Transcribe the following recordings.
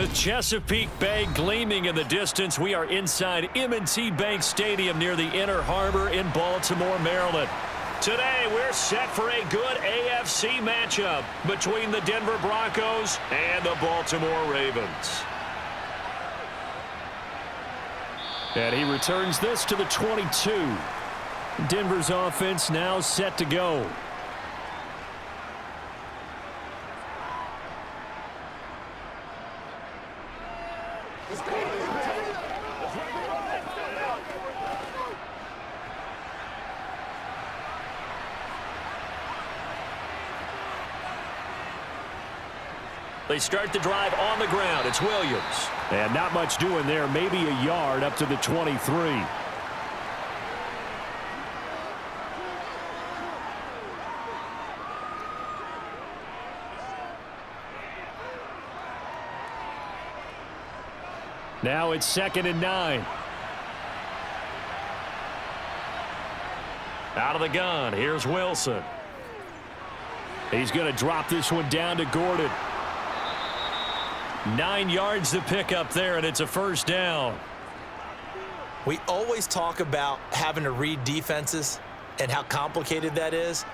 With Chesapeake Bay gleaming in the distance, we are inside M&T Bank Stadium near the Inner Harbor in Baltimore, Maryland. Today, we're set for a good AFC matchup between the Denver Broncos and the Baltimore Ravens. And he returns this to the 22. Denver's offense now set to go. They start the drive on the ground. It's Williams. And not much doing there. Maybe a yard up to the 23. Now it's 2nd and 9. Out of the gun. Here's Wilson. He's going to drop this one down to Gordon. 9 yards to pick up there, and it's a first down. We always talk about having to read defenses and how complicated that is.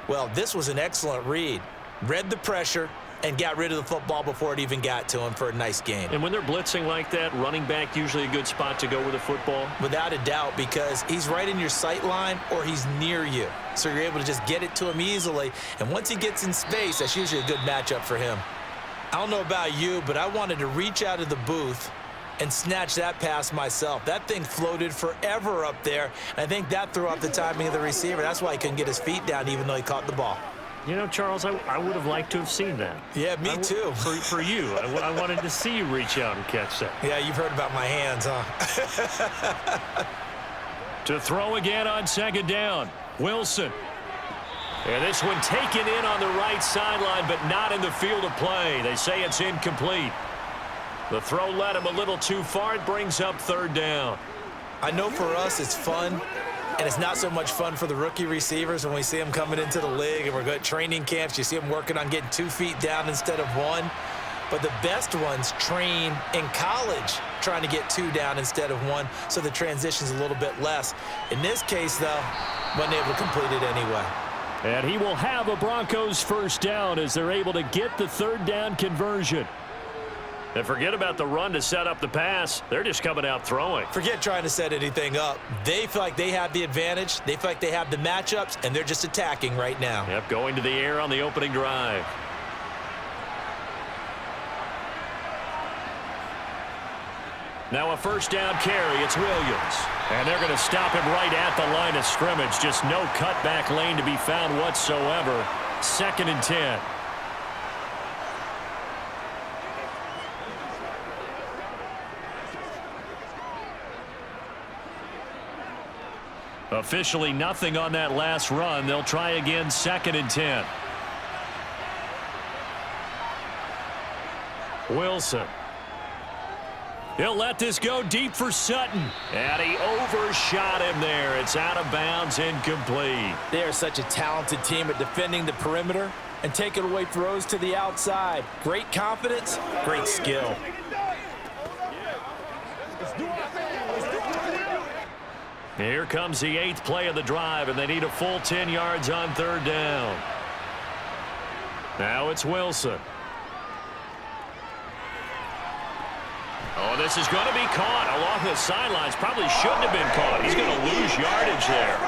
Well, this was an excellent read. Read the pressure and got rid of the football before it even got to him for a nice gain. And when they're blitzing like that, running back usually a good spot to go with the football? Without a doubt, because he's right in your sight line or he's near you. So you're able to just get it to him easily. And once he gets in space, that's usually a good matchup for him. I don't know about you, but I wanted to reach out of the booth and snatch that pass myself. That thing floated forever up there, and I think that threw off the timing of the receiver. That's why he couldn't get his feet down even though he caught the ball. You know, Charles, I would have liked to have seen that. Yeah, me too. For you. I wanted to see you reach out and catch that. Yeah, you've heard about my hands, huh? To throw again on 2nd down. Wilson. And this one taken in on the right sideline, but not in the field of play. They say it's incomplete. The throw led him a little too far. It brings up 3rd down. I know for us it's fun, and it's not so much fun for the rookie receivers when we see them coming into the league and we're going to training camps. You see them working on getting 2 feet down instead of 1. But the best ones train in college trying to get 2 down instead of 1, so the transition's a little bit less. In this case, though, wasn't able to complete it anyway. And he will have a Broncos first down as they're able to get the 3rd down conversion. And forget about the run to set up the pass. They're just coming out throwing. Forget trying to set anything up. They feel like they have the advantage. They feel like they have the matchups, and they're just attacking right now. Yep, going to the air on the opening drive. Now a first down carry. It's Williams. And they're going to stop him right at the line of scrimmage. Just no cutback lane to be found whatsoever. 2nd and 10. Officially nothing on that last run. They'll try again 2nd and 10. Wilson. He'll let this go deep for Sutton. And he overshot him there. It's out of bounds, incomplete. They are such a talented team at defending the perimeter and taking away throws to the outside. Great confidence, great skill. Here comes the 8th play of the drive, and they need a full 10 yards on 3rd down. Now it's Wilson. Oh, this is going to be caught along the sidelines. Probably shouldn't have been caught. He's going to lose yardage there.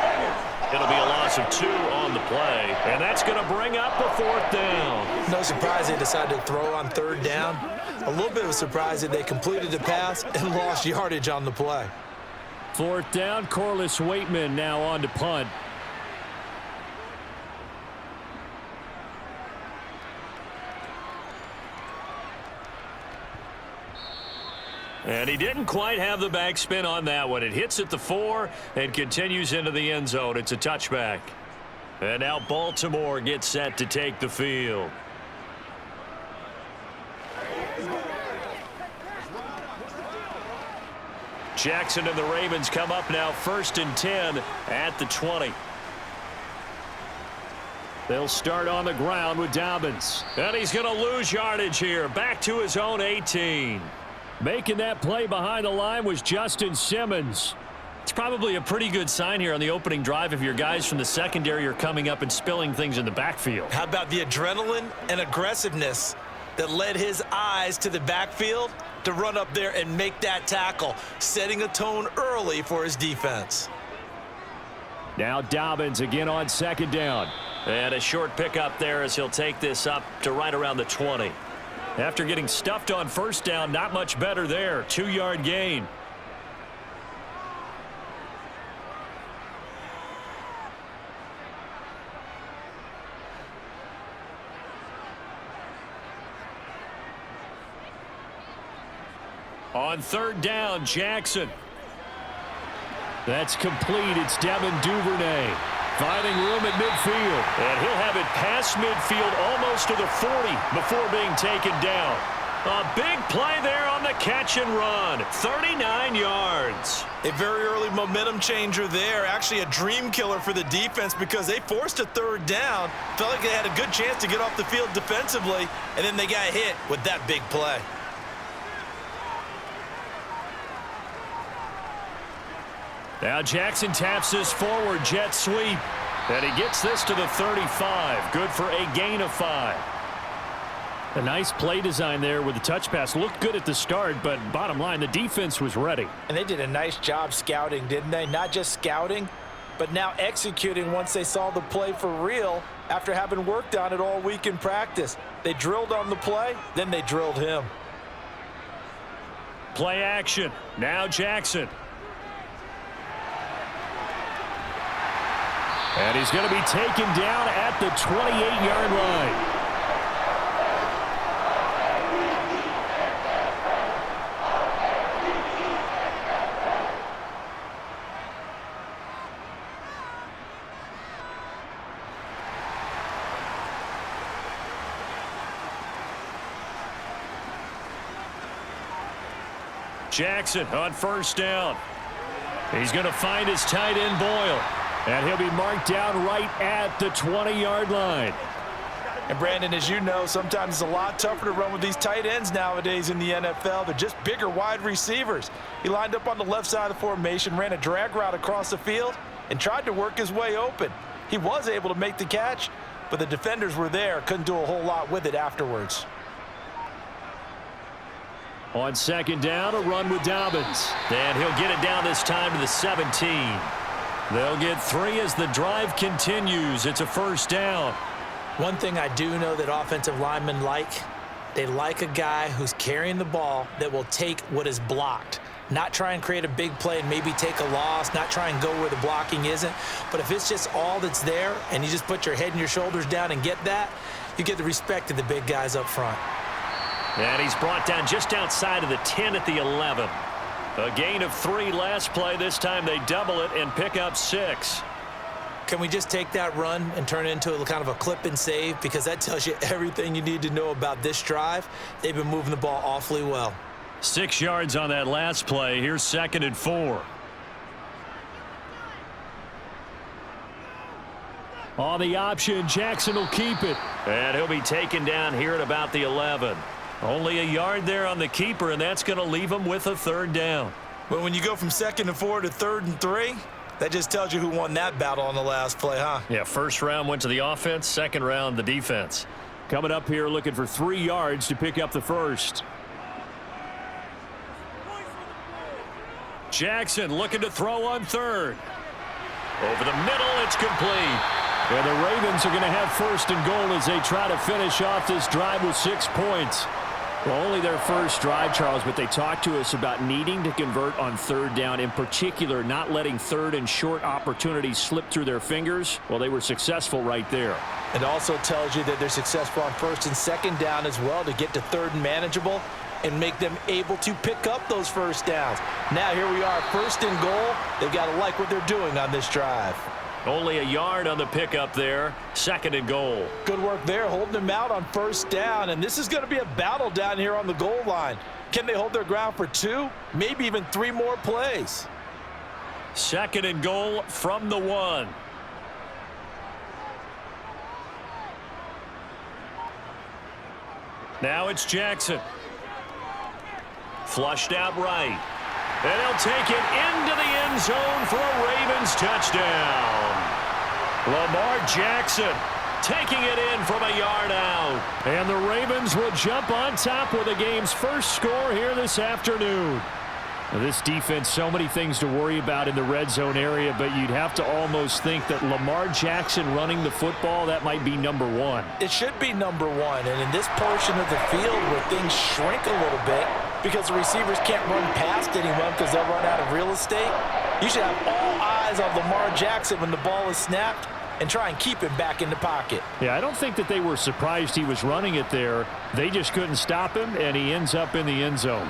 It'll be a loss of 2 on the play, and that's going to bring up a 4th down. No surprise they decided to throw on 3rd down. A little bit of a surprise that they completed the pass and lost yardage on the play. 4th down, Corliss Waitman now on to punt. And he didn't quite have the backspin on that one. It hits at the 4 and continues into the end zone. It's a touchback. And now Baltimore gets set to take the field. Jackson and the Ravens come up now 1st and 10 at the 20. They'll start on the ground with Dobbins. And he's going to lose yardage here. Back to his own 18. Making that play behind the line was Justin Simmons. It's probably a pretty good sign here on the opening drive if your guys from the secondary are coming up and spilling things in the backfield. How about the adrenaline and aggressiveness that led his eyes to the backfield to run up there and make that tackle, setting a tone early for his defense. Now Dobbins again on second down. And a short pickup there as he'll take this up to right around the 20. After getting stuffed on first down, not much better there. 2-yard gain. On third down, Jackson. That's complete. It's Devin Duvernay finding room at midfield. And he'll have it past midfield almost to the 40 before being taken down. A big play there on the catch and run. 39 yards. A very early momentum changer there. Actually a dream killer for the defense because they forced a third down. Felt like they had a good chance to get off the field defensively, and then they got hit with that big play. Now Jackson taps this forward jet sweep. And he gets this to the 35. Good for a gain of 5. A nice play design there with the touch pass. Looked good at the start, but bottom line, the defense was ready. And they did a nice job scouting, didn't they? Not just scouting, but now executing once they saw the play for real after having worked on it all week in practice. They drilled on the play, then they drilled him. Play action. Now Jackson. And he's going to be taken down at the 28-yard line. Jackson on first down. He's going to find his tight end Boyle. And he'll be marked down right at the 20-yard line. And Brandon, as you know, sometimes it's a lot tougher to run with these tight ends nowadays in the NFL. They're just bigger wide receivers. He lined up on the left side of the formation, ran a drag route across the field, and tried to work his way open. He was able to make the catch, but the defenders were there, couldn't do a whole lot with it afterwards. On second down, a run with Dobbins. And he'll get it down this time to the 17. They'll get 3 as the drive continues. It's a first down. One thing I do know that offensive linemen like, they like a guy who's carrying the ball that will take what is blocked. Not try and create a big play and maybe take a loss, not try and go where the blocking isn't. But if it's just all that's there and you just put your head and your shoulders down and get that, you get the respect of the big guys up front. And he's brought down just outside of the 10 at the 11. A gain of 3 last play. This time they double it and pick up 6. Can we just take that run and turn it into a kind of a clip and save? Because that tells you everything you need to know about this drive. They've been moving the ball awfully well. 6 yards on that last play. Here's 2nd and 4. On the option, Jackson will keep it. And he'll be taken down here at about the 11. Only a yard there on the keeper, and that's going to leave him with a third down. Well, when you go from 2nd and 4 to 3rd and 3, that just tells you who won that battle on the last play, huh? Yeah, first round went to the offense, second round the defense. Coming up here looking for 3 yards to pick up the first. Jackson looking to throw on third. Over the middle, it's complete. And the Ravens are going to have 1st and goal as they try to finish off this drive with 6 points. Well, only their first drive, Charles, but they talked to us about needing to convert on 3rd down, in particular not letting 3rd and short opportunities slip through their fingers. Well, they were successful right there. It also tells you that they're successful on 1st and 2nd down as well to get to 3rd and manageable and make them able to pick up those first downs. Now here we are, 1st and goal. They've got to like what they're doing on this drive. Only a yard on the pickup there. 2nd and goal. Good work there, holding them out on 1st down. And this is going to be a battle down here on the goal line. Can they hold their ground for 2, maybe even 3 more plays? 2nd and goal from the 1. Now it's Jackson. Flushed out right. And he'll take it into the end zone for a Ravens touchdown. Lamar Jackson taking it in from a yard out. And the Ravens will jump on top with the game's first score here this afternoon. Now, this defense, so many things to worry about in the red zone area, but you'd have to almost think that Lamar Jackson running the football, that might be number one. It should be number one, and in this portion of the field where things shrink a little bit because the receivers can't run past anyone because they'll run out of real estate, you should have all eyes on Lamar Jackson when the ball is snapped and try and keep him back in the pocket. Yeah, I don't think that they were surprised he was running it there. They just couldn't stop him, and he ends up in the end zone.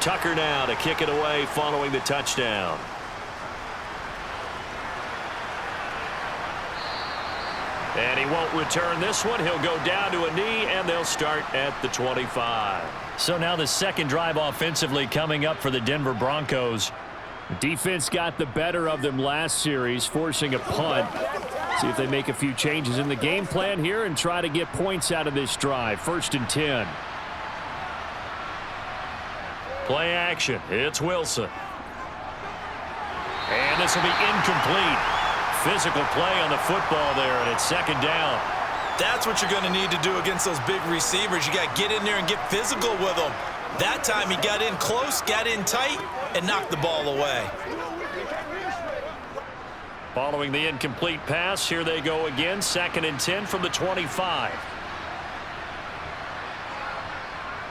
Tucker now to kick it away following the touchdown. And he won't return this one. He'll go down to a knee, and they'll start at the 25. So now the second drive offensively coming up for the Denver Broncos. Defense got the better of them last series, forcing a punt. See if they make a few changes in the game plan here and try to get points out of this drive. 1st and 10. Play action. It's Wilson. And this will be incomplete. Physical play on the football there, and it's 2nd down. That's what you're going to need to do against those big receivers. You got to get in there and get physical with them. That time he got in close, got in tight, and knocked the ball away. Following the incomplete pass, here they go again. 2nd and 10 from the 25.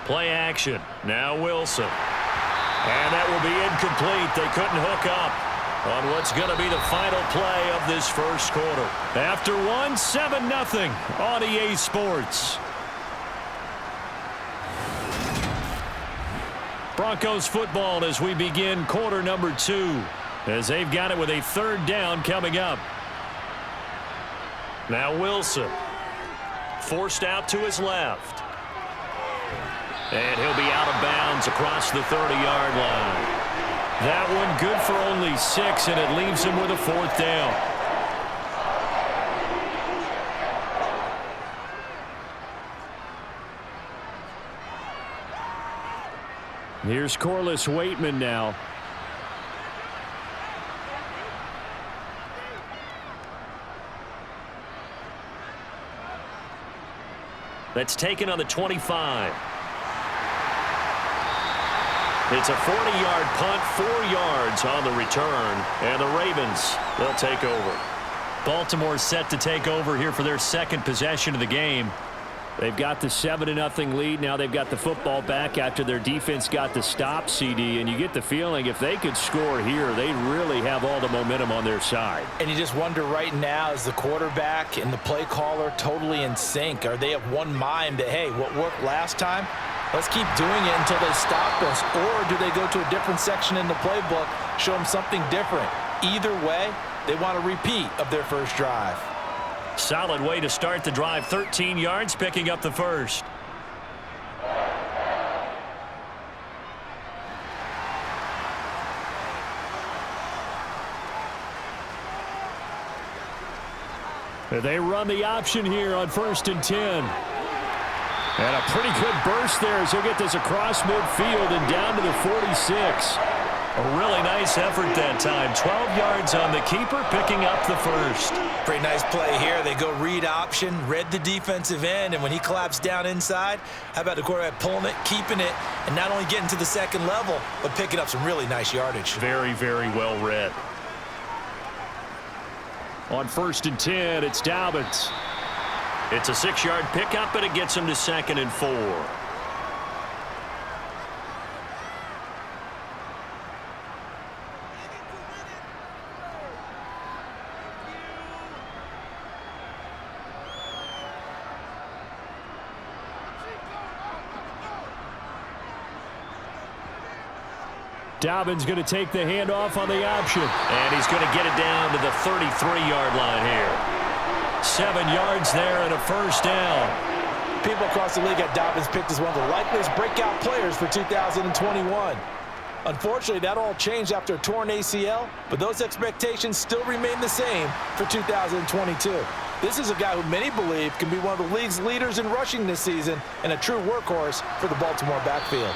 Play action. Now Wilson. And that will be incomplete. They couldn't hook up on what's going to be the final play of this first quarter. After one, 7-0 on EA Sports. Broncos football as we begin quarter number 2, as they've got it with a 3rd down coming up. Now Wilson. Forced out to his left. And he'll be out of bounds across the 30-yard line. That one good for only 6, and it leaves him with a 4th down. Here's Corliss Waitman now. That's taken on the 25. It's a 40-yard punt, 4 yards on the return, and the Ravens, they'll take over. Baltimore set to take over here for their 2nd possession of the game. They've got the 7-0 lead. Now they've got the football back after their defense got the stop, CD, and you get the feeling if they could score here, they really have all the momentum on their side. And you just wonder right now, is the quarterback and the play caller totally in sync? Are they of one mind that, hey, what worked last time? Let's keep doing it until they stop us. Or do they go to a different section in the playbook, show them something different? Either way, they want a repeat of their first drive. Solid way to start the drive. 13 yards, picking up the first. They run the option here on 1st and 10. And a pretty good burst there as he'll get this across midfield and down to the 46. A really nice effort that time. 12 yards on the keeper, picking up the first. Pretty nice play here. They go read option, read the defensive end, and when he collapsed down inside, how about the quarterback pulling it, keeping it, and not only getting to the 2nd level, but picking up some really nice yardage. Very, very well read. On 1st and 10, it's Dobbins. It's a 6-yard pickup, and it gets him to 2nd and 4. Dobbins going to take the handoff on the option. And he's going to get it down to the 33-yard line here. 7 yards there and a first down. People across the league had Dobbins picked as one of the likeliest breakout players for 2021. Unfortunately, that all changed after a torn ACL, but those expectations still remain the same for 2022. This is a guy who many believe can be one of the league's leaders in rushing this season and a true workhorse for the Baltimore backfield.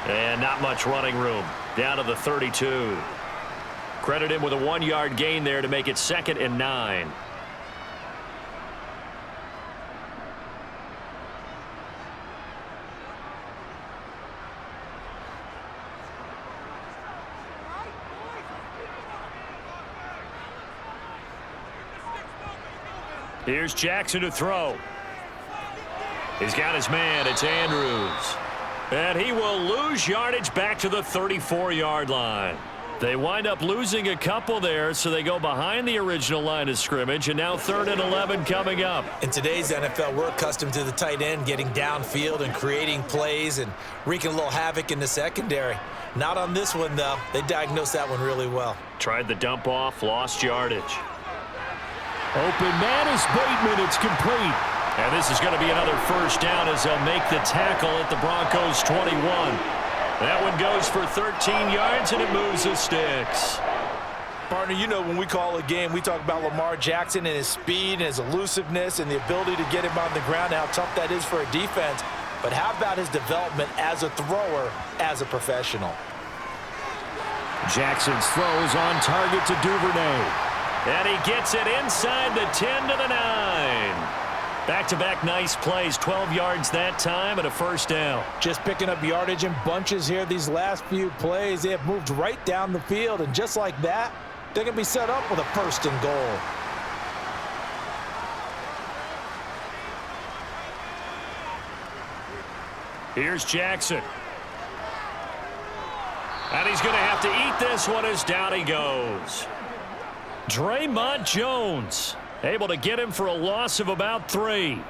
And not much running room. Down to the 32. Credit him with a 1-yard gain there to make it 2nd and 9. Here's Jackson to throw. He's got his man. It's Andrews. And he will lose yardage back to the 34-yard line. They wind up losing a couple there, so they go behind the original line of scrimmage, and now 3rd and 11 coming up. In today's NFL, we're accustomed to the tight end getting downfield and creating plays and wreaking a little havoc in the secondary. Not on this one, though. They diagnosed that one really well. Tried the dump off, lost yardage. Open man is Bateman. It's complete. And this is going to be another first down as they'll make the tackle at the Broncos' 21. That one goes for 13 yards, and it moves the sticks. Partner, you know when we call a game, we talk about Lamar Jackson and his speed and his elusiveness and the ability to get him on the ground, how tough that is for a defense. But how about his development as a thrower, as a professional? Jackson's throw is on target to Duvernay. And he gets it inside the 10 to the 9. Back-to-back nice plays, 12 yards that time and a first down. Just picking up yardage in bunches here these last few plays. They have moved right down the field, and just like that, they're going to be set up with a 1st and goal. Here's Jackson. And he's going to have to eat this one as down he goes. Draymond Jones able to get him for a loss of about 3.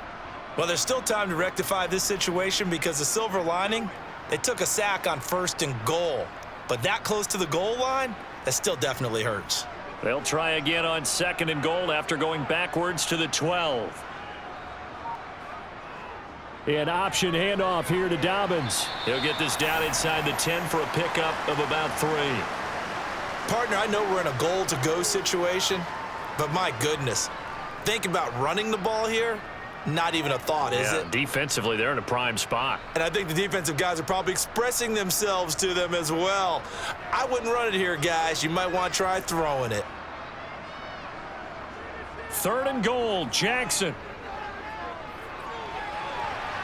Well, there's still time to rectify this situation because the silver lining, they took a sack on 1st and goal. But that close to the goal line, that still definitely hurts. They'll try again on 2nd and goal after going backwards to the 12. An option handoff here to Dobbins. He'll get this down inside the 10 for a pickup of about 3. Partner, I know we're in a goal-to-go situation, but my goodness, think about running the ball here. Not even a thought, is it? Defensively, they're in a prime spot. And I think the defensive guys are probably expressing themselves to them as well. I wouldn't run it here, guys. You might want to try throwing it. 3rd and goal, Jackson.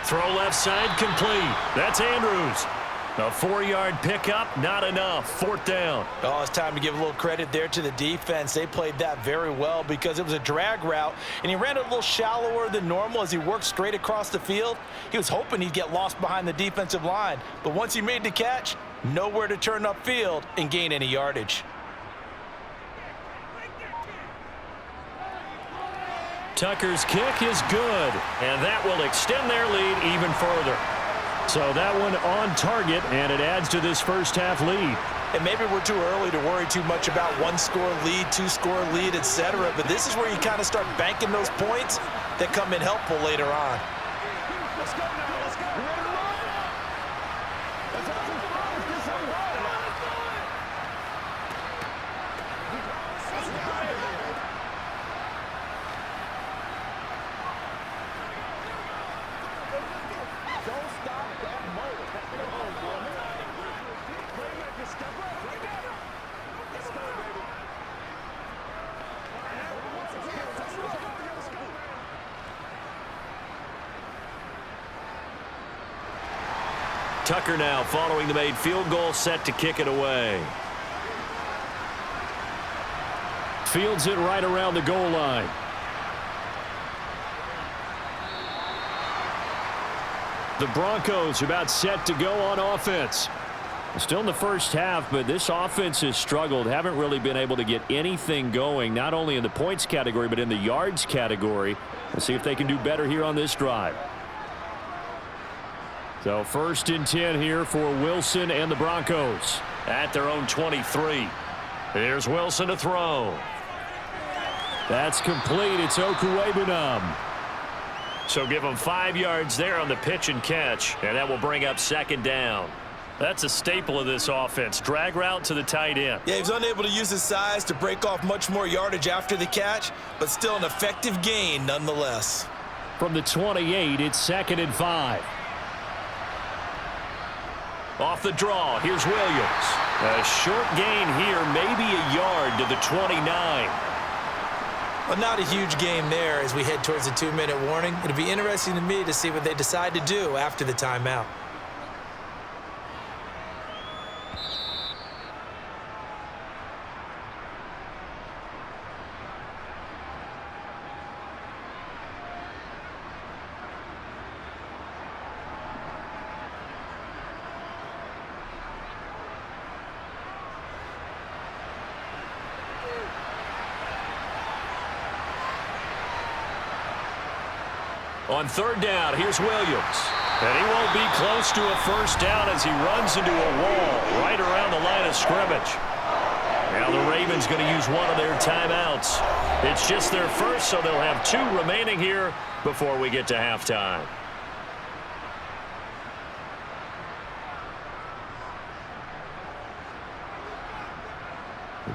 Throw left side complete. That's Andrews. A 4-yard pickup, not enough. 4th down. Oh, it's time to give a little credit there to the defense. They played that very well because it was a drag route, and he ran it a little shallower than normal as he worked straight across the field. He was hoping he'd get lost behind the defensive line, but once he made the catch, nowhere to turn upfield and gain any yardage. Tucker's kick is good, and that will extend their lead even further. So that one on target, and it adds to this first half lead. And maybe we're too early to worry too much about 1-score lead, 2-score lead, etc. But this is where you kind of start banking those points that come in helpful later on. Let's go now. Let's go. You ready to run? Let's have some fun. Let's get some fun. Don't stop that motor. Come on, boy. Step up. Let's go, baby. Tucker now following the made field goal, set to kick it away. Fields it right around the goal line. The Broncos about set to go on offense. Still in the first half, but this offense has struggled. Haven't really been able to get anything going, not only in the points category, but in the yards category. Let's see if they can do better here on this drive. So 1st and 10 here for Wilson and the Broncos. at their own 23. Here's Wilson to throw. That's complete. It's Okuwebunam. So give him 5 yards there on the pitch and catch, and that will bring up second down. That's a staple of this offense. Drag route to the tight end. Yeah, he was unable to use his size to break off much more yardage after the catch, but still an effective gain nonetheless. From the 28, it's 2nd and 5. Off the draw, here's Williams. A short gain here, maybe a yard to the 29. Well, not a huge gain there as we head towards the 2-minute warning. It'll be interesting to me to see what they decide to do after the timeout. On 3rd down, here's Williams. And he won't be close to a first down as he runs into a wall right around the line of scrimmage. Now the Ravens going to use one of their timeouts. It's just their first, so they'll have 2 remaining here before we get to halftime.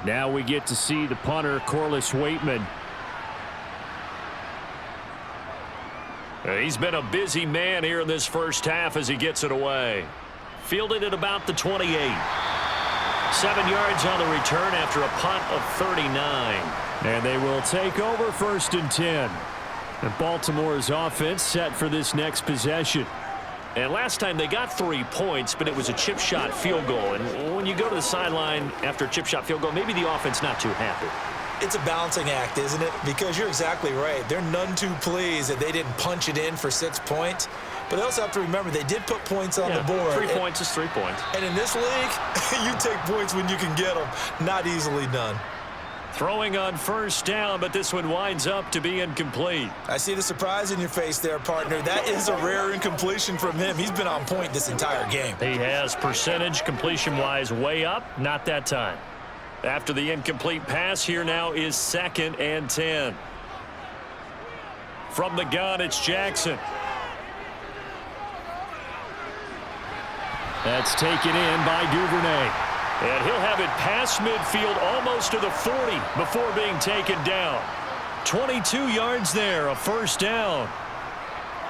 Now we get to see the punter, Corliss Waitman. He's been a busy man here in this first half as he gets it away. Fielded at about the 28. 7 yards on the return after a punt of 39. And they will take over 1st and 10. And Baltimore's offense set for this next possession. And last time they got 3 points, but it was a chip shot field goal. And when you go to the sideline after a chip shot field goal, maybe the offense not too happy. It's a balancing act, isn't it? Because you're exactly right. They're none too pleased that they didn't punch it in for 6 points. But they also have to remember they did put points on the board. 3 points is 3 points. And in this league, you take points when you can get them. Not easily done. Throwing on 1st down, but this one winds up to be incomplete. I see the surprise in your face there, partner. That is a rare incompletion from him. He's been on point this entire game. He has percentage completion-wise way up. Not that time. After the incomplete pass, here now is 2nd and 10. From the gun, it's Jackson. That's taken in by Duvernay. And he'll have it past midfield almost to the 40 before being taken down. 22 yards there, a 1st down.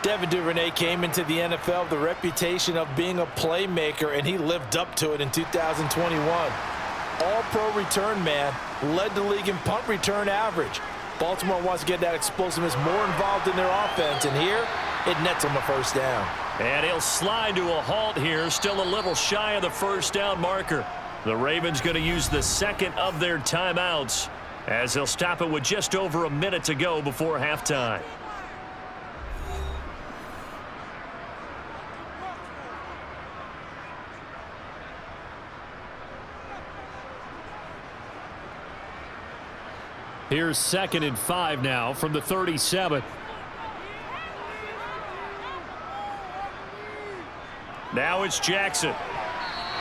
Devin Duvernay came into the NFL with the reputation of being a playmaker, and he lived up to it in 2021. All-pro return man, led the league in punt return average. Baltimore wants to get that explosiveness more involved in their offense, and here it nets him a 1st down. And he'll slide to a halt here, still a little shy of the 1st down marker. The Ravens going to use the 2nd of their timeouts as they'll stop it with just over a minute to go before halftime. Here's 2nd and 5 now from the 37. Now it's Jackson.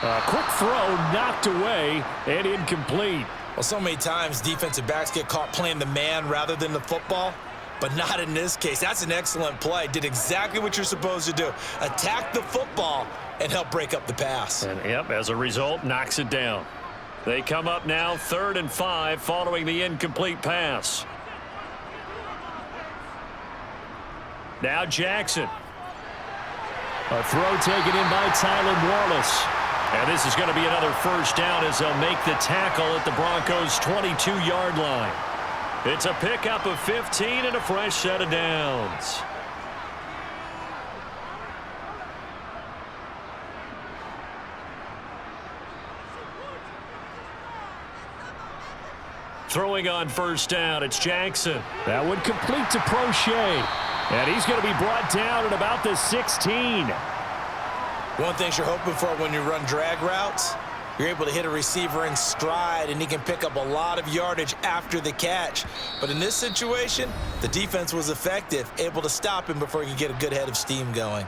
A quick throw knocked away and incomplete. Well, so many times defensive backs get caught playing the man rather than the football, but not in this case. That's an excellent play. Did exactly what you're supposed to do. Attack the football and help break up the pass. And, yep, as a result, knocks it down. They come up now 3rd and 5 following the incomplete pass. Now Jackson. A throw taken in by Tylan Wallace. And this is going to be another 1st down as they'll make the tackle at the Broncos' 22-yard line. It's a pickup of 15 and a fresh set of downs. Throwing on 1st down, it's Jackson. That would complete to Prochet. And he's going to be brought down at about the 16. One thing you're hoping for when you run drag routes, you're able to hit a receiver in stride, and he can pick up a lot of yardage after the catch. But in this situation, the defense was effective, able to stop him before he could get a good head of steam going.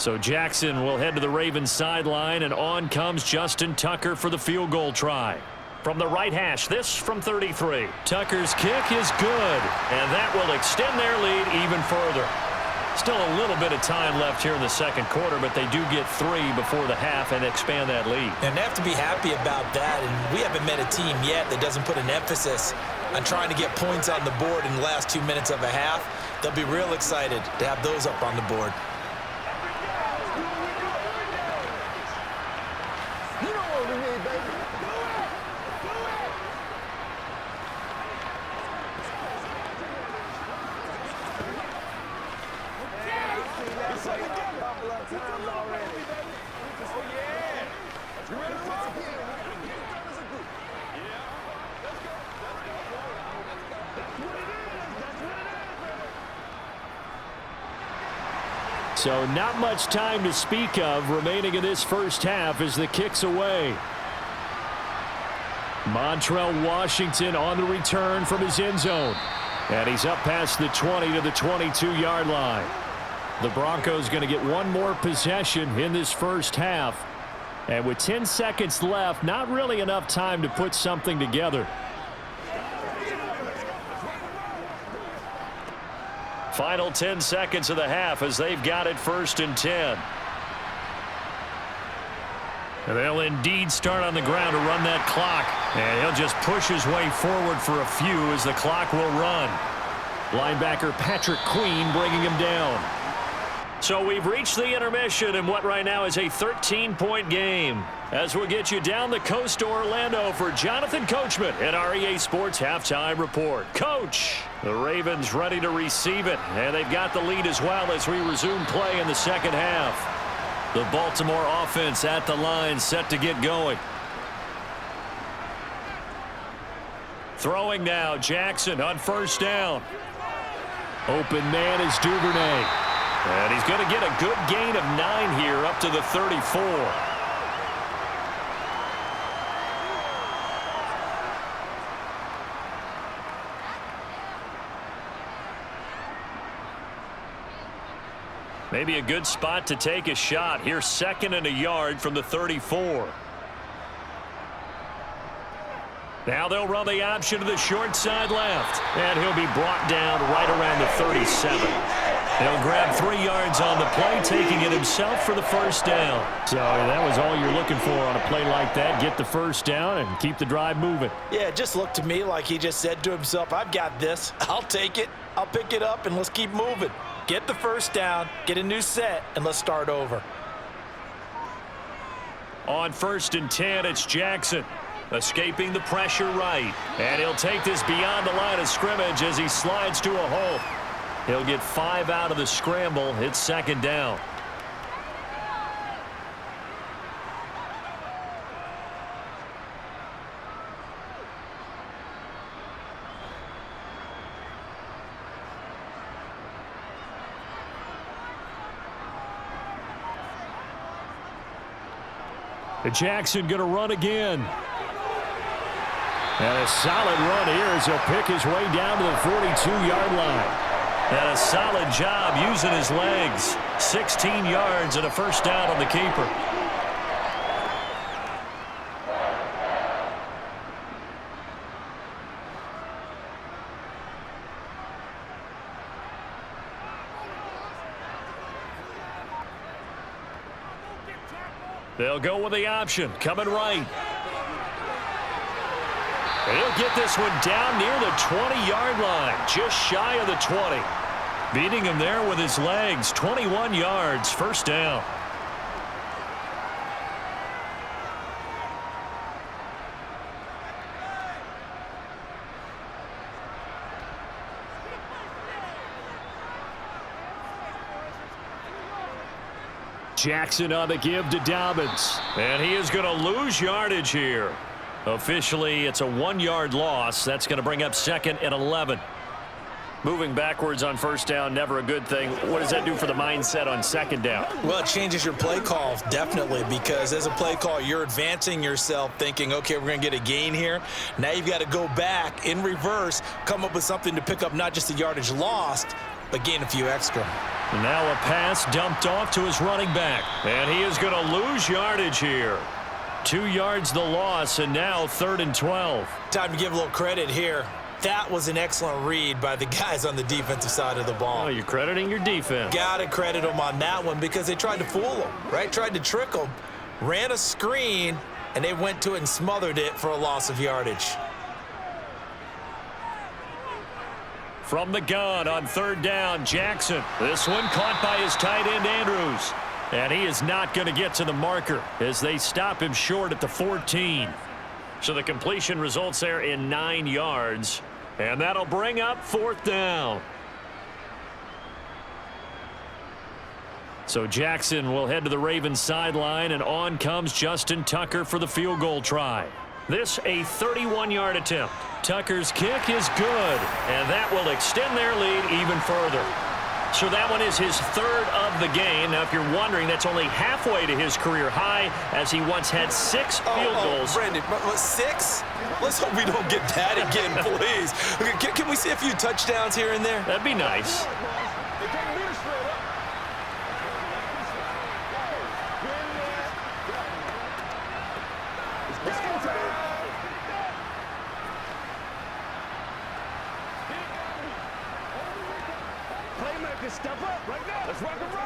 So Jackson will head to the Ravens sideline, and on comes Justin Tucker for the field goal try. From the right hash, this from 33. Tucker's kick is good, and that will extend their lead even further. Still a little bit of time left here in the second quarter, but they do get 3 before the half and expand that lead. And they have to be happy about that, and we haven't met a team yet that doesn't put an emphasis on trying to get points on the board in the last 2 minutes of a half. They'll be real excited to have those up on the board. So not much time to speak of remaining in this first half as the kick's away. Montrell Washington on the return from his end zone. And he's up past the 20 to the 22-yard line. The Broncos going to get one more possession in this first half. And with 10 seconds left, not really enough time to put something together. Final 10 seconds of the half as they've got it 1st and 10. And they'll indeed start on the ground to run that clock. And he'll just push his way forward for a few as the clock will run. Linebacker Patrick Queen bringing him down. So we've reached the intermission in what right now is a 13-point game. As we'll get you down the coast to Orlando for Jonathan Coachman at our EA Sports Halftime Report. Coach, the Ravens ready to receive it, and they've got the lead as well as we resume play in the second half. The Baltimore offense at the line set to get going. Throwing now, Jackson on 1st down. Open man is Duvernay. And he's going to get a good gain of 9 here up to the 34. Maybe a good spot to take a shot. Here's 2nd and a yard from the 34. Now they'll run the option to the short side left. And he'll be brought down right around the 37. He'll grab 3 yards on the play, taking it himself for the 1st down. So that was all you're looking for on a play like that. Get the 1st down and keep the drive moving. Yeah, it just looked to me like he just said to himself, I've got this. I'll take it. I'll pick it up, and let's keep moving. Get the 1st down, get a new set, and let's start over. On 1st and 10, it's Jackson. Escaping the pressure right. And he'll take this beyond the line of scrimmage as he slides to a hole. He'll get 5 out of the scramble. It's 2nd down. Jackson going to run again. And a solid run here as he'll pick his way down to the 42-yard line. And a solid job using his legs. 16 yards and a 1st down on the keeper. They'll go with the option. Coming right. And he'll get this one down near the 20-yard line. Just shy of the 20. Beating him there with his legs. 21 yards. 1st down. Jackson on the give to Dobbins. And he is going to lose yardage here. Officially, it's a 1-yard loss. That's going to bring up 2nd and 11. Moving backwards on 1st down, never a good thing. What does that do for the mindset on 2nd down? Well, it changes your play call, definitely, because as a play call, you're advancing yourself thinking, okay, we're going to get a gain here. Now you've got to go back in reverse, come up with something to pick up not just the yardage lost, but gain a few extra. Now a pass dumped off to his running back. And he is going to lose yardage here. 2 yards the loss, and now 3rd and 12. Time to give a little credit here. That was an excellent read by the guys on the defensive side of the ball. Oh, you're crediting your defense. Got to credit them on that one because they tried to fool them, right? Tried to trick them, ran a screen, and they went to it and smothered it for a loss of yardage. From the gun on 3rd down, Jackson. This one caught by his tight end, Andrews. And he is not going to get to the marker as they stop him short at the 14. So the completion results there in 9 yards. And that'll bring up 4th down. So Jackson will head to the Ravens sideline, and on comes Justin Tucker for the field goal try. This a 31-yard attempt. Tucker's kick is good, and that will extend their lead even further. So that one is his 3rd of the game. Now, if you're wondering, that's only halfway to his career high, as he once had 6 field goals. Brandon, 6? Let's hope we don't get that again, please. Can we see a few touchdowns here and there? That'd be nice. Step up right now. Let's rock and roll.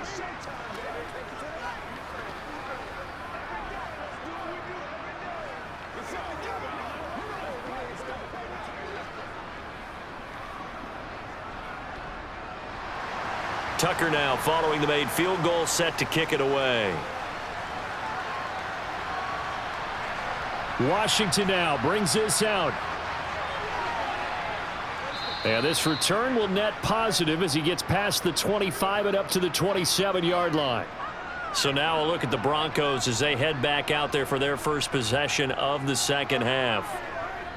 It's showtime, baby. Tucker now following the made field goal, set to kick it away. Washington now brings this out. And this return will net positive as he gets past the 25 and up to the 27-yard line. So now a look at the Broncos as they head back out there for their first possession of the second half.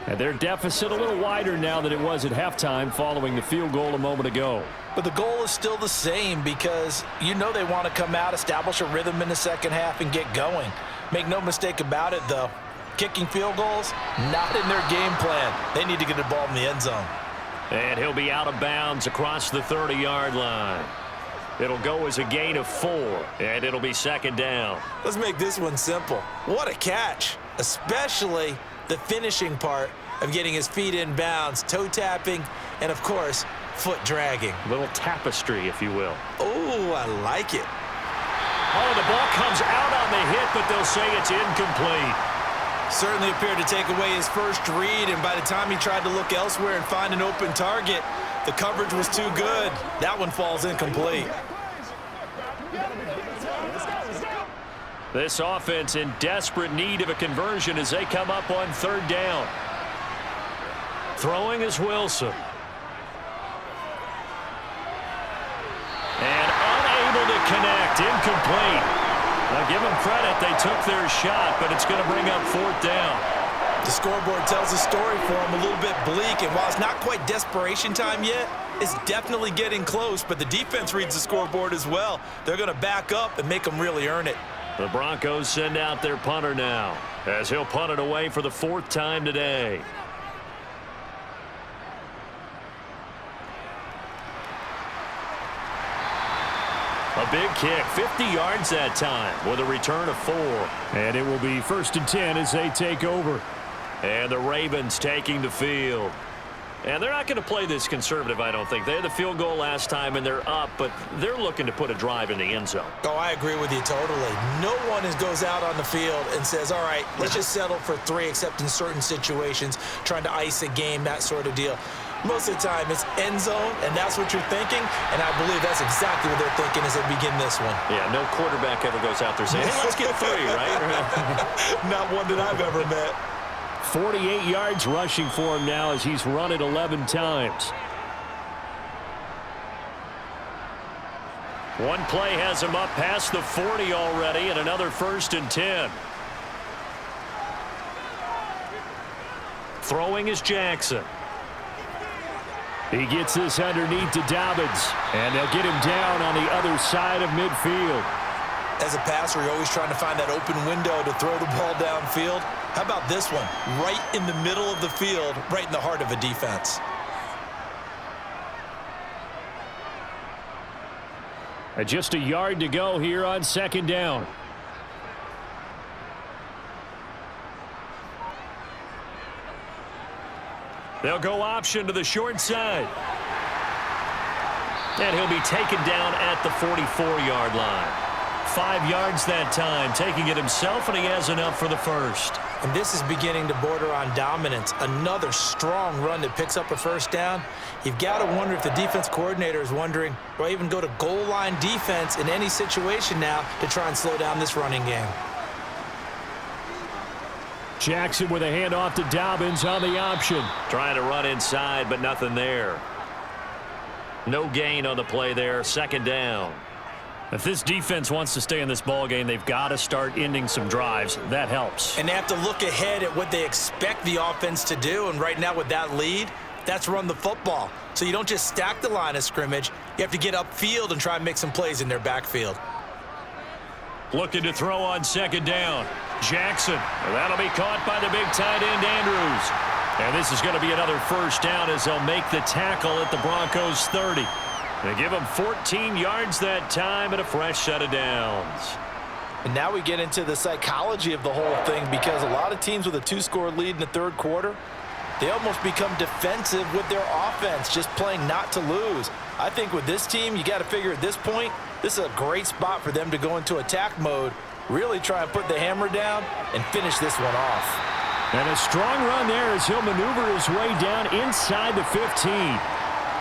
And their deficit a little wider now than it was at halftime following the field goal a moment ago. But the goal is still the same because you know they want to come out, establish a rhythm in the second half, and get going. Make no mistake about it, though. Kicking field goals, not in their game plan. They need to get the ball in the end zone. And he'll be out of bounds across the 30-yard line. It'll go as a gain of 4, and it'll be 2nd down. Let's make this one simple. What a catch, especially the finishing part of getting his feet in bounds, toe tapping, and, of course, foot dragging. A little tapestry, if you will. Oh, I like it. Oh, the ball comes out on the hit, but they'll say it's incomplete. Certainly appeared to take away his first read, and by the time he tried to look elsewhere and find an open target, the coverage was too good. That one falls incomplete. This offense in desperate need of a conversion as they come up on 3rd down. Throwing is Wilson. And unable to connect, incomplete. Now give them credit, they took their shot, but it's going to bring up 4th down. The scoreboard tells a story for him, a little bit bleak, and while it's not quite desperation time yet, it's definitely getting close, but the defense reads the scoreboard as well. They're going to back up and make them really earn it. The Broncos send out their punter now, as he'll punt it away for the 4th time today. A big kick, 50 yards that time with a return of 4. And it will be 1st and 10 as they take over. And the Ravens taking the field. And they're not going to play this conservative, I don't think. They had the field goal last time, and they're up, but they're looking to put a drive in the end zone. Oh, I agree with you totally. No one goes out on the field and says, all right, let's just settle for 3, except in certain situations, trying to ice a game, that sort of deal. Most of the time, it's end zone, and that's what you're thinking, and I believe that's exactly what they're thinking as they begin this one. Yeah, no quarterback ever goes out there saying, hey, let's get 3, right? Not one that I've ever met. 48 yards rushing for him now as he's run it 11 times. One play has him up past the 40 already, and another 1st and 10. Throwing is Jackson. He gets this underneath to Dobbins, and they'll get him down on the other side of midfield. As a passer, you're always trying to find that open window to throw the ball downfield. How about this one? Right in the middle of the field, right in the heart of a defense. Just a yard to go here on second down. They'll go option to the short side. And he'll be taken down at the 44-yard line. 5 yards that time, taking it himself, and he has enough for the first. And this is beginning to border on dominance. Another strong run that picks up a first down. You've got to wonder if the defense coordinator is wondering, do I even go to goal line defense in any situation now to try and slow down this running game? Jackson with a handoff to Dobbins on the option. Trying to run inside, but nothing there. No gain on the play there, second down. If this defense wants to stay in this ball game, they've got to start ending some drives. That helps. And they have to look ahead at what they expect the offense to do. And right now with that lead, that's run the football. So you don't just stack the line of scrimmage. You have to get upfield and try and make some plays in their backfield. Looking to throw on second down. Jackson. That'll be caught by the big tight end, Andrews. And this is going to be another first down as they'll make the tackle at the Broncos 30. They give them 14 yards that time and a fresh set of downs. And now we get into the psychology of the whole thing, because a lot of teams with a 2-score lead in the third quarter, they almost become defensive with their offense, just playing not to lose. I think with this team, you got to figure at this point, this is a great spot for them to go into attack mode, really try and put the hammer down and finish this one off. And a strong run there as he'll maneuver his way down inside the 15.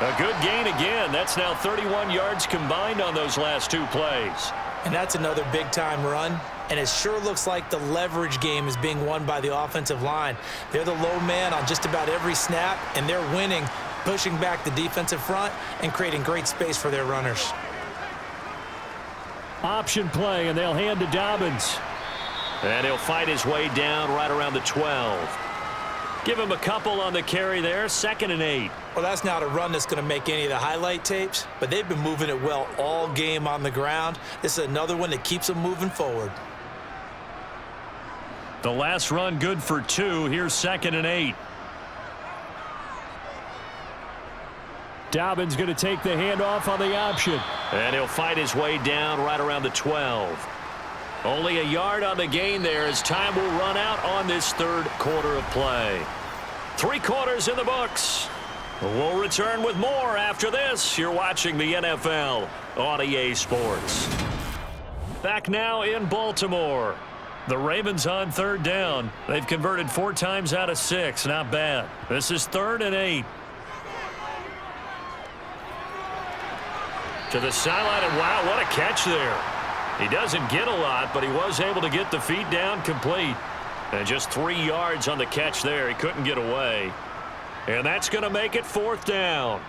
A good gain again. That's now 31 yards combined on those last 2 plays. And that's another big-time run. And it sure looks like the leverage game is being won by the offensive line. They're the low man on just about every snap, and they're winning, pushing back the defensive front and creating great space for their runners. Option play, and they'll hand to Dobbins. And he'll fight his way down right around the 12. Give him a couple on the carry there, 2nd and 8. Well, that's not a run that's going to make any of the highlight tapes, but they've been moving it well all game on the ground. This is another one that keeps them moving forward. The last run good for 2. Here's 2nd and 8. Dobbins going to take the handoff on the option. And he'll fight his way down right around the 12. Only a yard on the gain there as time will run out on this third quarter of play. 3 quarters in the books. We'll return with more after this. You're watching the NFL on EA Sports. Back now in Baltimore. The Ravens on third down. They've converted 4 times out of 6. Not bad. This is 3rd and 8. To the sideline, and wow, what a catch there. He doesn't get a lot, but he was able to get the feet down complete. And just 3 yards on the catch there. He couldn't get away. And that's going to make it 4th down.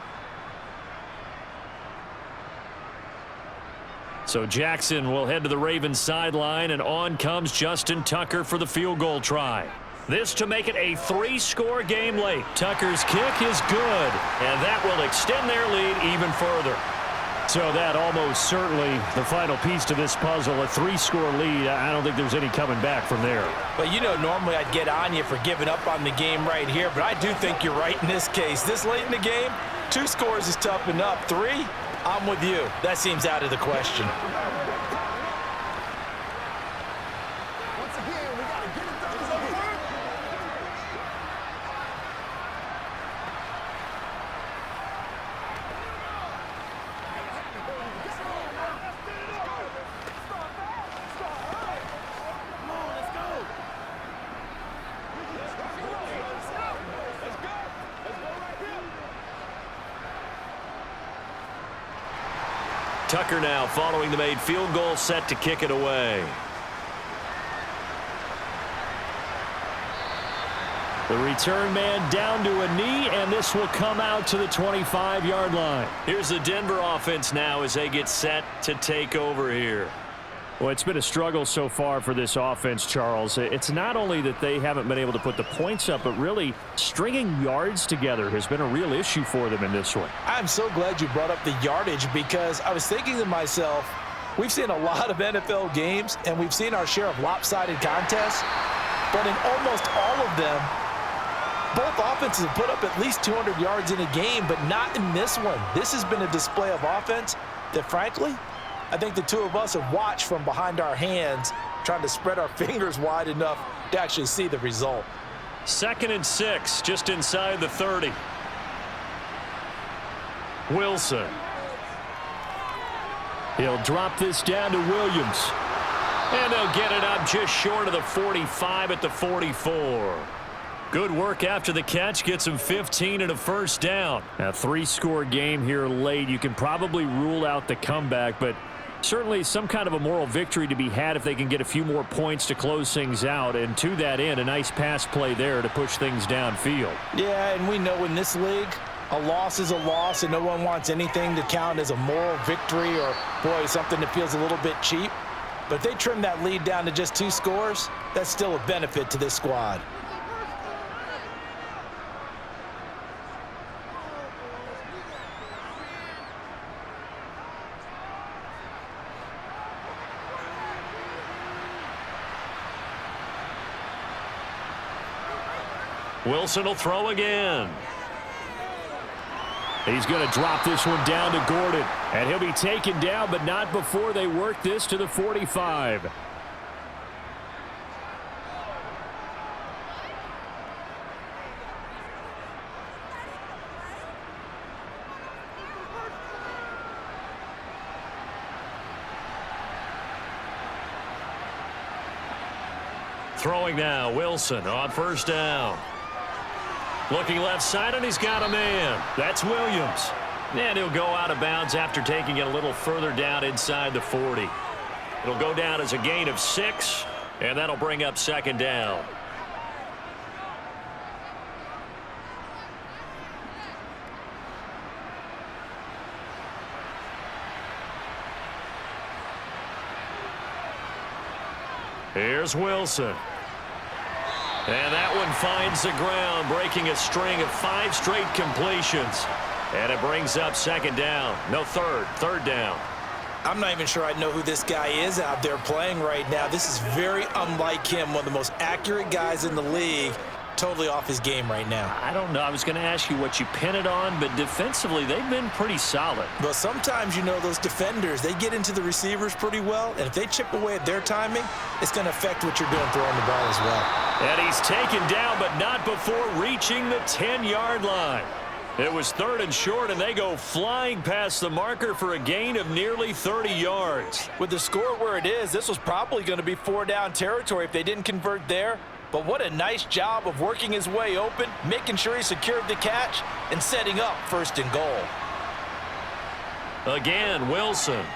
So Jackson will head to the Ravens sideline, and on comes Justin Tucker for the field goal try. This to make it a 3-score game late. Tucker's kick is good, and that will extend their lead even further. So that almost certainly the final piece to this puzzle, a 3-score lead. I don't think there's any coming back from there. But, you know, normally I'd get on you for giving up on the game right here, but I do think you're right in this case. This late in the game, 2 scores is tough enough. 3, I'm with you. That seems out of the question. Once again, we got to get it done. Tucker now following the made field goal, set to kick it away. The return man down to a knee, and this will come out to the 25-yard line. Here's the Denver offense now as they get set to take over here. Well, it's been a struggle so far for this offense, Charles. It's not only that they haven't been able to put the points up, but really stringing yards together has been a real issue for them in this one. I'm so glad you brought up the yardage, because I was thinking to myself, we've seen a lot of NFL games, and we've seen our share of lopsided contests, but in almost all of them, both offenses have put up at least 200 yards in a game, but not in this one. This has been a display of offense that, frankly, I think the two of us have watched from behind our hands, trying to spread our fingers wide enough to actually see the result. 2nd and 6, just inside the 30. Wilson. He'll drop this down to Williams. And they'll get it up just short of the 45 at the 44. Good work after the catch. Gets him 15 and a first down. A 3-score game here late. You can probably rule out the comeback, but certainly some kind of a moral victory to be had if they can get a few more points to close things out. And to that end, a nice pass play there to push things downfield. Yeah, and we know in this league, a loss is a loss, and no one wants anything to count as a moral victory or, boy, something that feels a little bit cheap. But if they trim that lead down to just 2 scores, that's still a benefit to this squad. Wilson will throw again. He's going to drop this one down to Gordon. And he'll be taken down, but not before they work this to the 45. Throwing now, Wilson on first down. Looking left side, and he's got a man. That's Williams. And he'll go out of bounds after taking it a little further down inside the 40. It'll go down as a gain of 6, and that'll bring up 2nd down. Here's Wilson. And that one finds the ground, breaking a string of 5 straight completions. And it brings up 2nd down. No, third down. I'm not even sure I know who this guy is out there playing right now. This is very unlike him, one of the most accurate guys in the league. Totally off his game right now. I don't know. I was going to ask you what you pin it on, but defensively, they've been pretty solid. But sometimes, you know, those defenders, they get into the receivers pretty well, and if they chip away at their timing, it's going to affect what you're doing throwing the ball as well. And he's taken down, but not before reaching the 10-yard line. It was 3rd and short, and they go flying past the marker for a gain of nearly 30 yards. With the score where it is, this was probably going to be 4-down territory if they didn't convert there. But what a nice job of working his way open, making sure he secured the catch, and setting up 1st and goal. Again, Wilson.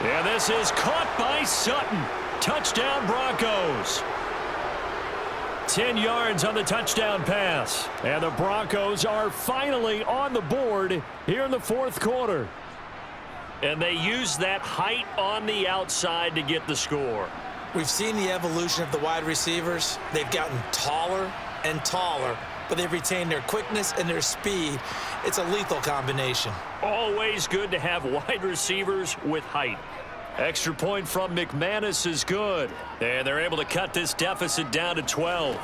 And this is caught by Sutton. Touchdown, Broncos. 10 yards on the touchdown pass. And the Broncos are finally on the board here in the 4th quarter. And they use that height on the outside to get the score. We've seen the evolution of the wide receivers. They've gotten taller and taller, but they've retained their quickness and their speed. It's a lethal combination. Always good to have wide receivers with height. Extra point from McManus is good. And they're able to cut this deficit down to 12.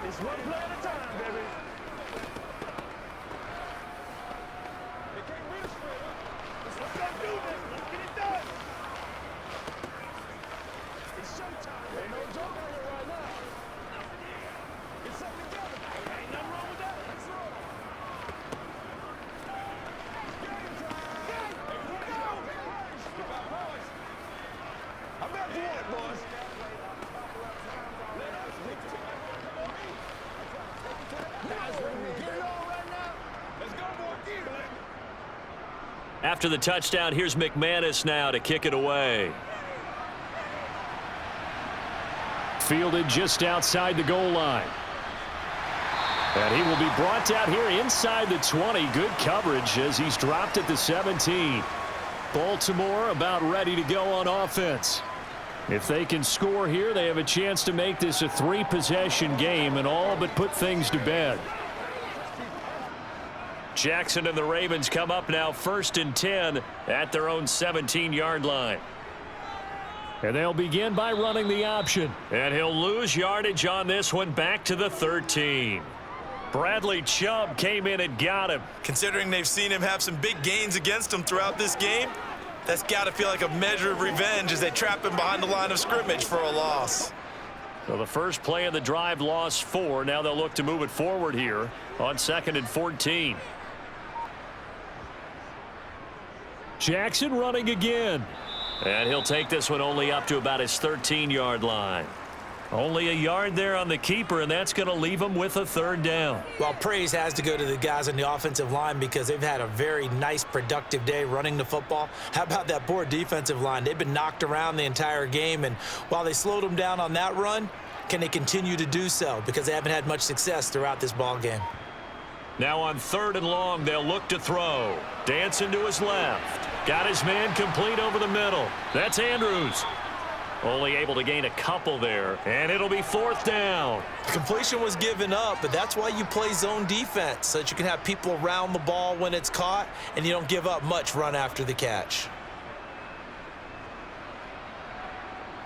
It's one play at a time, baby. They can't win a straight up. Let's go do this. Let's get it done. It's showtime. Ain't no joke out here right now. Get something together. Ain't nothing wrong with that. Let's roll. Game time. Here we go. Skip our boys. I'm back for it, boys. Let us stick to it. Guys, ready to get it on right now? Let's go, boy. Get it. After the touchdown, here's McManus now to kick it away. Fielded just outside the goal line. And he will be brought down here inside the 20. Good coverage as he's dropped at the 17. Baltimore about ready to go on offense. If they can score here, they have a chance to make this a 3-possession game and all but put things to bed. Jackson and the Ravens come up now 1st and 10 at their own 17-yard line. And they'll begin by running the option. And he'll lose yardage on this one back to the 13. Bradley Chubb came in and got him. Considering they've seen him have some big gains against them throughout this game, that's got to feel like a measure of revenge as they trap him behind the line of scrimmage for a loss. So the first play of the drive lost 4. Now they'll look to move it forward here on 2nd and 14. Jackson running again. And he'll take this one only up to about his 13-yard line. Only a yard there on the keeper, and that's going to leave him with a 3rd down. Well, praise has to go to the guys on the offensive line because they've had a very nice, productive day running the football. How about that poor defensive line? They've been knocked around the entire game, and while they slowed them down on that run, can they continue to do so? Because they haven't had much success throughout this ball game. Now on 3rd and long, they'll look to throw. Dancing to his left. Got his man complete over the middle. That's Andrews. Only able to gain a couple there, and it'll be 4th down. Completion was given up, but that's why you play zone defense, so that you can have people around the ball when it's caught, and you don't give up much run after the catch.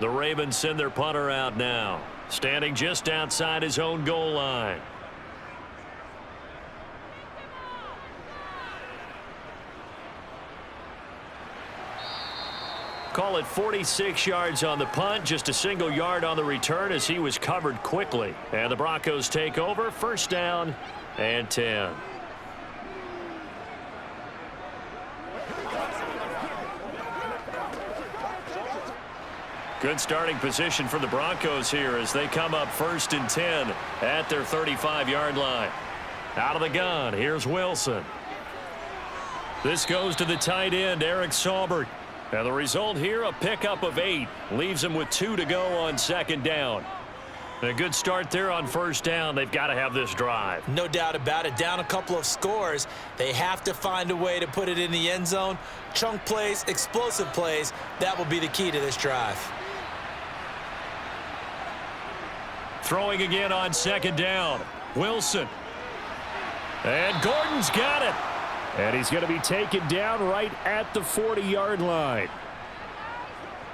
The Ravens send their punter out now, standing just outside his own goal line. Call it 46 yards on the punt, just a single yard on the return as he was covered quickly. And the Broncos take over, 1st down and 10. Good starting position for the Broncos here as they come up 1st and 10 at their 35-yard line. Out of the gun, here's Wilson. This goes to the tight end, Eric Saubert. And the result here, a pickup of 8. Leaves him with 2 to go on 2nd down. A good start there on 1st down. They've got to have this drive. No doubt about it. Down a couple of scores. They have to find a way to put it in the end zone. Chunk plays, explosive plays. That will be the key to this drive. Throwing again on 2nd down. Wilson. And Gordon's got it. And he's going to be taken down right at the 40-yard line.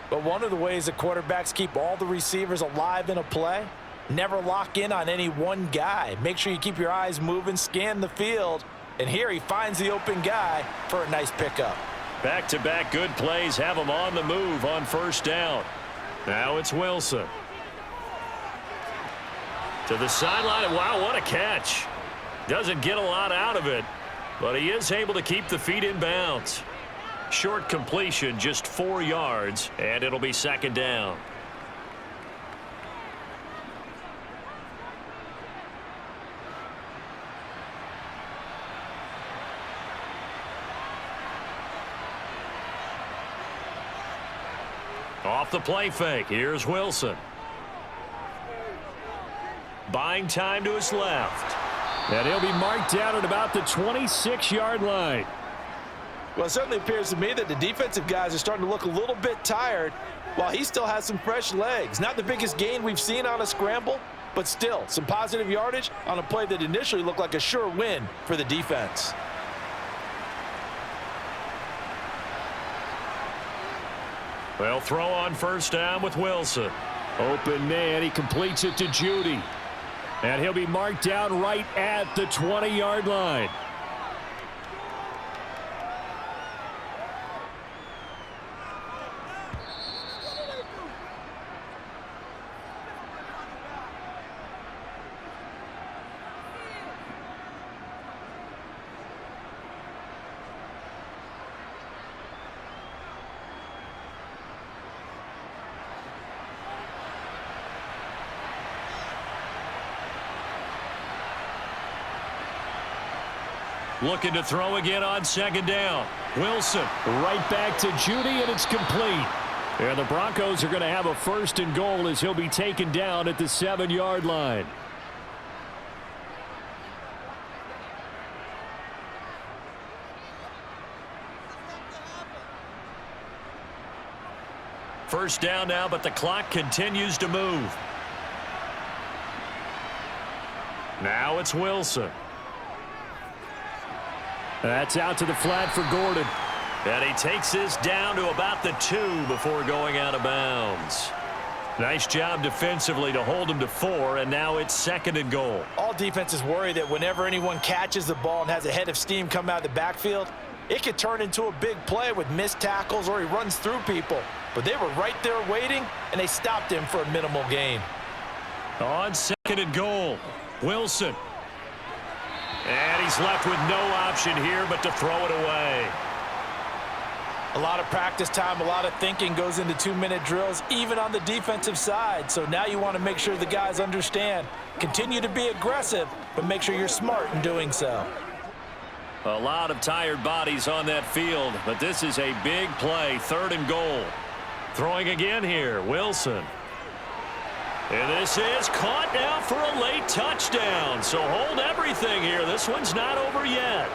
But one of the ways that quarterbacks keep all the receivers alive in a play, never lock in on any one guy. Make sure you keep your eyes moving, scan the field. And here he finds the open guy for a nice pickup. Back-to-back good plays have him on the move on 1st down. Now it's Wilson. To the sideline. Wow, what a catch. Doesn't get a lot out of it. But he is able to keep the feet in bounds. Short completion, just 4 yards, and it'll be 2nd down. Off the play fake, here's Wilson. Buying time to his left. And he'll be marked down at about the 26-yard line. Well, it certainly appears to me that the defensive guys are starting to look a little bit tired while he still has some fresh legs. Not the biggest gain we've seen on a scramble, but still some positive yardage on a play that initially looked like a sure win for the defense. They'll throw on 1st down with Wilson. Open man, he completes it to Judy. And he'll be marked down right at the 20-yard line. Looking to throw again on 2nd down. Wilson right back to Judy, and it's complete. And the Broncos are going to have a 1st and goal as he'll be taken down at the 7-yard line. First down now, but the clock continues to move. Now it's Wilson. That's out to the flat for Gordon. And he takes this down to about the 2 before going out of bounds. Nice job defensively to hold them to 4, and now it's 2nd and goal. All defenses worry that whenever anyone catches the ball and has a head of steam come out of the backfield, it could turn into a big play with missed tackles or he runs through people. But they were right there waiting, and they stopped him for a minimal gain. On 2nd and goal, Wilson. And he's left with no option here but to throw it away. A lot of practice time, a lot of thinking goes into 2-minute drills, even on the defensive side. So now you want to make sure the guys understand. Continue to be aggressive, but make sure you're smart in doing so. A lot of tired bodies on that field, but this is a big play, 3rd and goal. Throwing again here, Wilson. And this is caught now for a late touchdown. So hold everything here. This one's not over yet.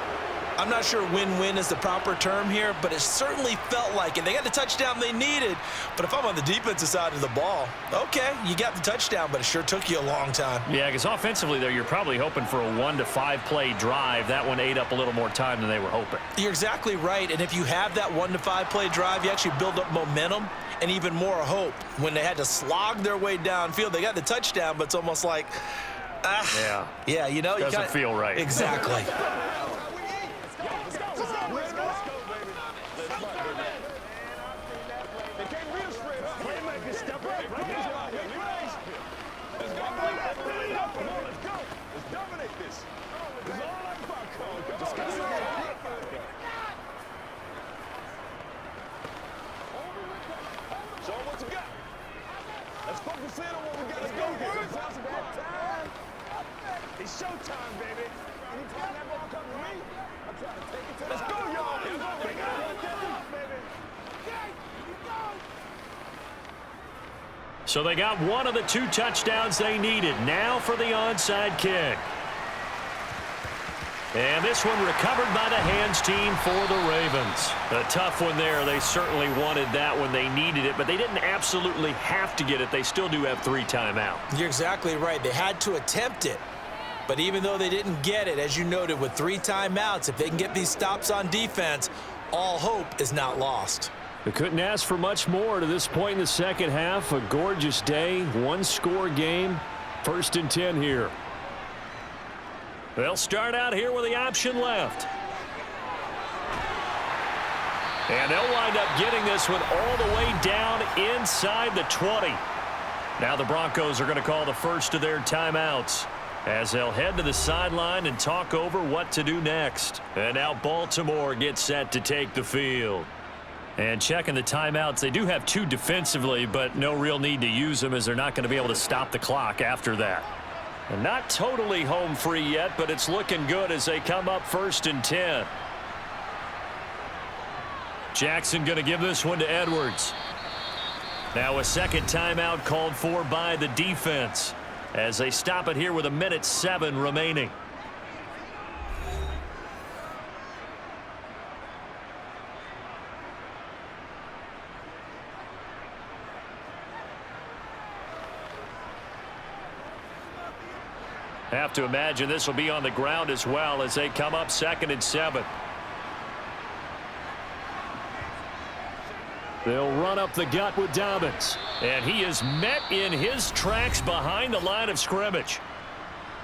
I'm not sure win-win is the proper term here, but it certainly felt like it. They got the touchdown they needed, but if I'm on the defensive side of the ball, okay, you got the touchdown, but it sure took you a long time. Yeah, because offensively there, you're probably hoping for a 1 to 5 play drive. That one ate up a little more time than they were hoping. You're exactly right, and if you have that 1 to 5 play drive, you actually build up momentum and even more hope. When they had to slog their way downfield, they got the touchdown, but it's almost like, yeah, you know, doesn't feel right. Exactly. It's showtime, baby. Anytime that ball comes to me, I'm trying to take it to the Let's go, y'all. So they got one of the 2 touchdowns they needed. Now for the onside kick. And this one recovered by the hands team for the Ravens. A tough one there. They certainly wanted that when they needed it, but they didn't absolutely have to get it. They still do have 3 timeouts. You're exactly right. They had to attempt it. But even though they didn't get it, as you noted, with 3 timeouts, if they can get these stops on defense, all hope is not lost. They couldn't ask for much more to this point in the second half. A gorgeous day, 1-score game. 1st and 10 here. They'll start out here with the option left. And they'll wind up getting this one all the way down inside the 20. Now the Broncos are going to call the first of their timeouts as they'll head to the sideline and talk over what to do next. And now Baltimore gets set to take the field. And checking the timeouts, they do have 2 defensively, but no real need to use them as they're not going to be able to stop the clock after that. And not totally home free yet, but it's looking good as they come up 1st and 10. Jackson going to give this one to Edwards. Now a second timeout called for by the defense as they stop it here with 1:07 remaining. Have to imagine this will be on the ground as well as they come up 2nd and 7. They'll run up the gut with Dobbins. And he is met in his tracks behind the line of scrimmage.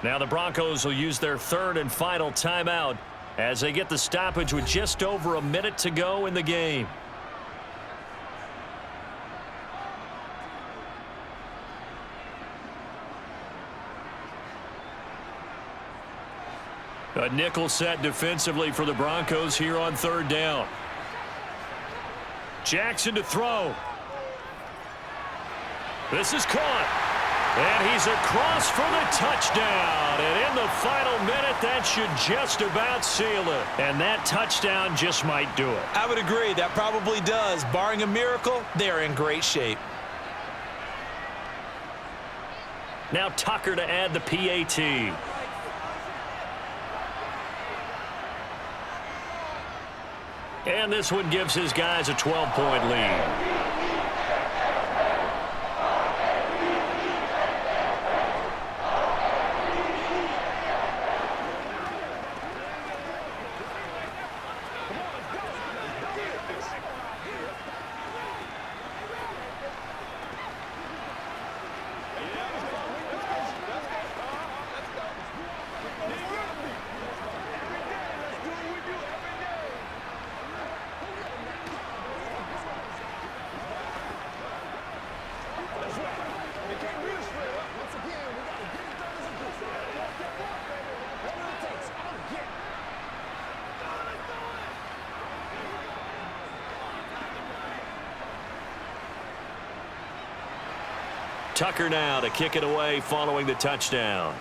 Now the Broncos will use their 3rd and final timeout as they get the stoppage with just over a minute to go in the game. A nickel set defensively for the Broncos here on 3rd down. Jackson to throw. This is caught. And he's across for the touchdown. And in the final minute, that should just about seal it. And that touchdown just might do it. I would agree. That probably does. Barring a miracle, they're in great shape. Now Tucker to add the PAT. And this one gives his guys a 12-point lead. Tucker now to kick it away following the touchdown.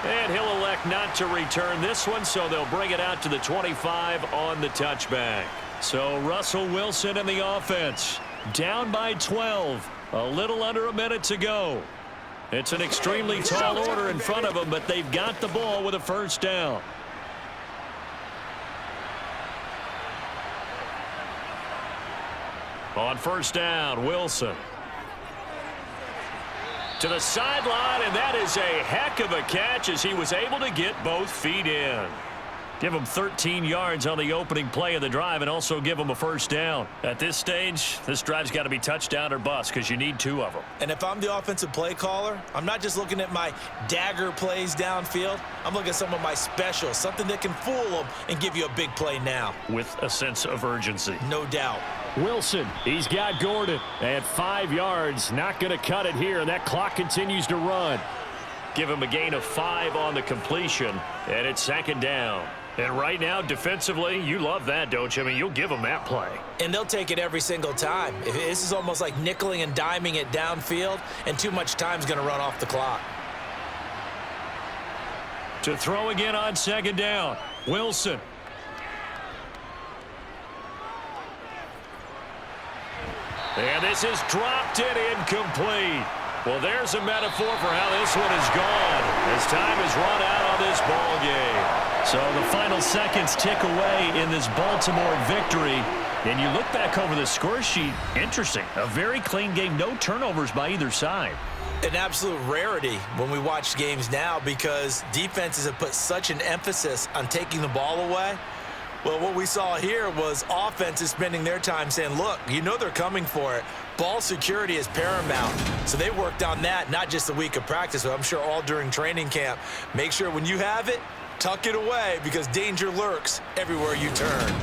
And he'll elect not to return this one, so they'll bring it out to the 25 on the touchback. So Russell Wilson and the offense down by 12. A little under a minute to go. It's an extremely tall order in front of them, but they've got the ball with a first down. On first down, Wilson. To the sideline, and that is a heck of a catch as he was able to get both feet in. Give him 13 yards on the opening play of the drive and also give him a first down. At this stage, this drive's got to be touchdown or bust because you need 2 of them. And if I'm the offensive play caller, I'm not just looking at my dagger plays downfield. I'm looking at some of my specials, something that can fool them and give you a big play now. With a sense of urgency. No doubt. Wilson, he's got Gordon at 5 yards. Not going to cut it here, and that clock continues to run. Give him a gain of 5 on the completion, and it's second down. And right now, defensively, you love that, don't you? I mean, you'll give them that play. And they'll take it every single time. This is almost like nickeling and diming it downfield, and too much time's going to run off the clock. To throw again on second down, Wilson. And this is dropped and incomplete. Well, there's a metaphor for how this one is gone as time is run out on this ball game. So the final seconds tick away in this Baltimore victory. And you look back over the score sheet, interesting. A very clean game, no turnovers by either side. An absolute rarity when we watch games now because defenses have put such an emphasis on taking the ball away. Well, what we saw here was offenses spending their time saying, look, you know they're coming for it. Ball security is paramount. So they worked on that, not just a week of practice, but I'm sure all during training camp. Make sure when you have it, tuck it away because danger lurks everywhere you turn.